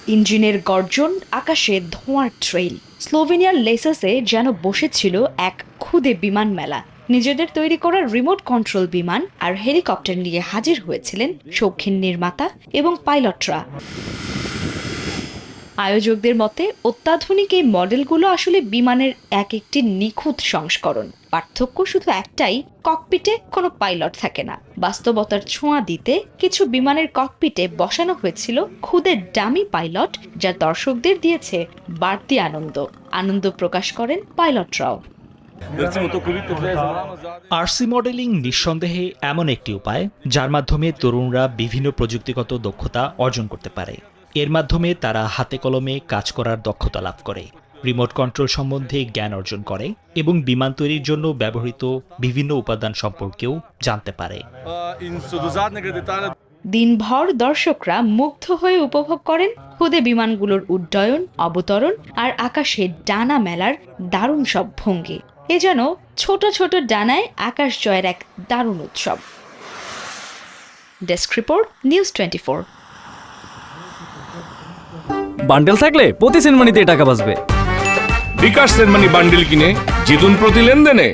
ইঞ্জিনের গর্জন, আকাশে ধোঁয়ার ট্রেইল। স্লোভেনিয়ার লেসাসে যেন বসেছিল এক খুদে বিমান মেলা। নিজেদের তৈরি করা রিমোট কন্ট্রোল বিমান আর হেলিকপ্টার নিয়ে হাজির হয়েছিলেন শৌখিন নির্মাতা এবং পাইলটরা। আয়োজকদের মতে অত্যাধুনিক এই মডেলগুলো আসলে বিমানের এক একটি নিখুঁত সংস্করণ। পার্থক্য শুধু একটাই, ককপিটে কোনো পাইলট থাকে না। বাস্তবতার ছোঁয়া দিতে কিছু বিমানের ককপিটে বসানো হয়েছিল খুদে ডামি পাইলট, যা দর্শকদের দিয়েছে বাড়তি আনন্দ প্রকাশ করেন পাইলটরাও। আরসি মডেলিং নিঃসন্দেহে এমন একটি উপায় যার মাধ্যমে তরুণরা বিভিন্ন প্রযুক্তিগত দক্ষতা অর্জন করতে পারে। এর মাধ্যমে তারা হাতে কলমে কাজ করার দক্ষতা লাভ করে, রিমোট কন্ট্রোল সম্বন্ধে জ্ঞান অর্জন করে এবং বিমান তৈরির জন্য ব্যবহৃত বিভিন্ন উপাদান সম্পর্কেও জানতে পারে। দিনভর দর্শকরা মুগ্ধ হয়ে উপভোগ করেন খুদে বিমানগুলোর উড্ডয়ন, অবতরণ আর আকাশে ডানা মেলার দারুণ সব ভঙ্গি। এ যেন ছোট ছোট ডানায় আকাশ জয়ের এক দারুণ উৎসব। Desk report, news 24। বান্ডেল থাকলে প্রতি সেনমানিতে টাকা বাঁচবে। বিকাশ সেনমানি বান্ডেল কিনে জিতুন প্রতি লেনদেনে।